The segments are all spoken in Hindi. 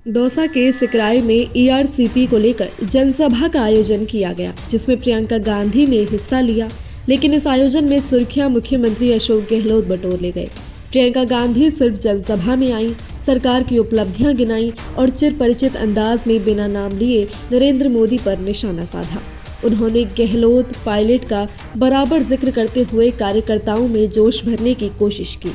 दौसा के सिकराई में ईआरसीपी को लेकर जनसभा का आयोजन किया गया, जिसमें प्रियंका गांधी ने हिस्सा लिया। लेकिन इस आयोजन में सुर्खियां मुख्यमंत्री अशोक गहलोत बटोर ले गए। प्रियंका गांधी सिर्फ जनसभा में आई, सरकार की उपलब्धियां गिनाई और चिर परिचित अंदाज में बिना नाम लिए नरेंद्र मोदी पर निशाना साधा। उन्होंने गहलोत पायलट का बराबर जिक्र करते हुए कार्यकर्ताओं में जोश भरने की कोशिश की।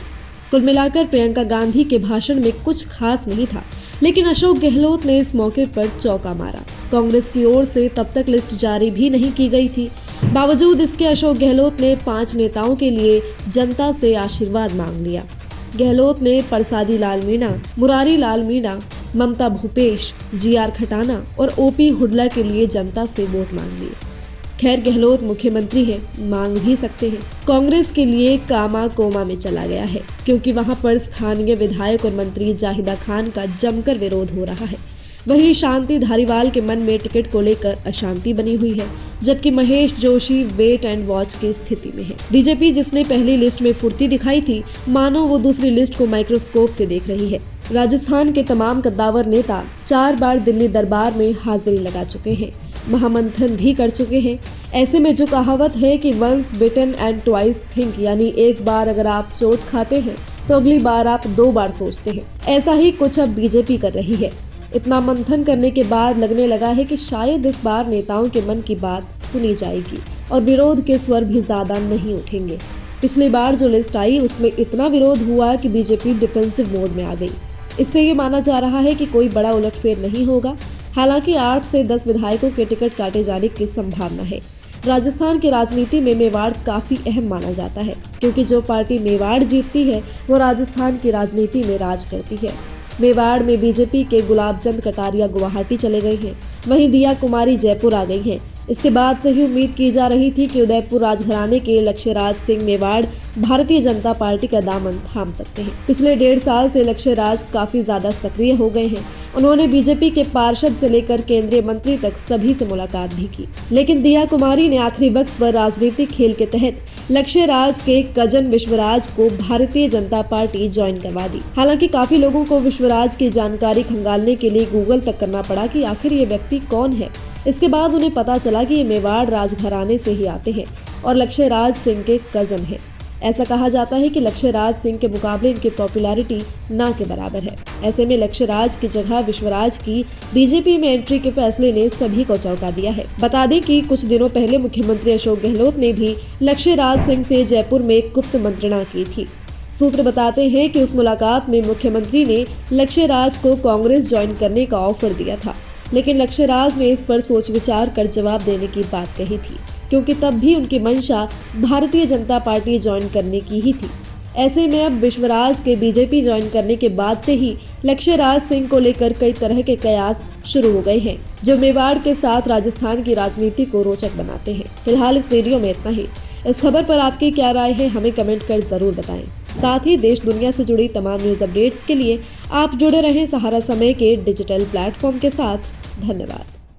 कुल मिलाकर प्रियंका गांधी के भाषण में कुछ खास नहीं था, लेकिन अशोक गहलोत ने इस मौके पर चौका मारा। कांग्रेस की ओर से तब तक लिस्ट जारी भी नहीं की गई थी। बावजूद इसके अशोक गहलोत ने 5 नेताओं के लिए जनता से आशीर्वाद मांग लिया। गहलोत ने प्रसादी लाल मीणा, मुरारी लाल मीणा, ममता भूपेश, जीआर खटाना और ओपी हुडला के लिए जनता से वोट मांग लिए। खैर, गहलोत मुख्यमंत्री हैं, मांग भी सकते हैं। कांग्रेस के लिए कामा कोमा में चला गया है, क्योंकि वहां पर स्थानीय विधायक और मंत्री जाहिदा खान का जमकर विरोध हो रहा है। वहीं शांति धारीवाल के मन में टिकट को लेकर अशांति बनी हुई है, जबकि Mahesh Joshi wait and watch की स्थिति में है। बीजेपी, जिसने पहली लिस्ट में फुर्ती दिखाई थी, मानो वो दूसरी लिस्ट को माइक्रोस्कोप से देख रही है। राजस्थान के तमाम कद्दावर नेता 4 बार दिल्ली दरबार में हाजिरी लगा चुके हैं, महामंथन भी कर चुके हैं। ऐसे में जो कहावत है कि once bitten and twice think, यानी एक बार अगर आप चोट खाते हैं तो अगली बार आप 2 बार सोचते हैं, ऐसा ही कुछ अब बीजेपी कर रही है। इतना मंथन करने के बाद लगने लगा है कि शायद इस बार नेताओं के मन की बात सुनी जाएगी और विरोध के स्वर भी ज्यादा नहीं उठेंगे। पिछली बार जो लिस्ट आई उसमें इतना विरोध हुआ कि बीजेपी डिफेंसिव मोड में आ गई। इससे ये माना जा रहा है कि कोई बड़ा उलटफेर नहीं होगा। हालांकि 8 से 10 विधायकों के टिकट काटे जाने की संभावना है। राजस्थान की राजनीति में मेवाड़ काफी अहम माना जाता है, क्योंकि जो पार्टी मेवाड़ जीतती है वो राजस्थान की राजनीति में राज करती है। मेवाड़ में बीजेपी के गुलाबचंद कटारिया गुवाहाटी चले गए हैं, वहीं दिया कुमारी जयपुर आ गई हैं। इसके बाद से ही उम्मीद की जा रही थी कि उदयपुर राजघराने के लक्ष्यराज सिंह मेवाड़ भारतीय जनता पार्टी का दामन थाम सकते हैं। पिछले 1.5 साल से लक्ष्यराज काफी ज्यादा सक्रिय हो गए हैं। उन्होंने बीजेपी के पार्षद से लेकर केंद्रीय मंत्री तक सभी से मुलाकात भी की। लेकिन दिया कुमारी ने आखिरी वक्त पर राजनीतिक खेल के तहत लक्ष्यराज के कजन विश्वराज को भारतीय जनता पार्टी ज्वाइन करवा दी। हालांकि काफी लोगों को विश्वराज की जानकारी खंगालने के लिए गूगल तक करना पड़ा कि आखिर ये व्यक्ति कौन है। इसके बाद उन्हें पता चला कि ये मेवाड़ राजघराने से ही आते हैं और लक्ष्यराज सिंह के कजन हैं। ऐसा कहा जाता है कि लक्ष्यराज सिंह के मुकाबले इनकी पॉपुलैरिटी ना के बराबर है। ऐसे में लक्ष्यराज की जगह विश्वराज की बीजेपी में एंट्री के फैसले ने सभी को चौंका दिया है। बता दें कि कुछ दिनों पहले मुख्यमंत्री अशोक गहलोत ने भी लक्ष्यराज सिंह से जयपुर में गुप्त मंत्रणा की थी। सूत्र बताते हैं कि उस मुलाकात में मुख्यमंत्री ने लक्ष्यराज को कांग्रेस ज्वाइन करने का ऑफर दिया था, लेकिन लक्ष्यराज ने इस पर सोच विचार कर जवाब देने की बात कही थी, क्योंकि तब भी उनकी मंशा भारतीय जनता पार्टी ज्वाइन करने की ही थी। ऐसे में अब विश्वराज के बीजेपी ज्वाइन करने के बाद से ही लक्ष्यराज सिंह को लेकर कई तरह के कयास शुरू हो गए हैं, जो मेवाड़ के साथ राजस्थान की राजनीति को रोचक बनाते हैं। फिलहाल इस वीडियो में इतना ही। इस खबर पर आपकी क्या राय है, हमें कमेंट कर जरूर बताएं। साथ ही देश दुनिया से जुड़ी तमाम न्यूज अपडेट्स के लिए आप जुड़े रहें सहारा समय के डिजिटल प्लेटफॉर्म के साथ। धन्यवाद।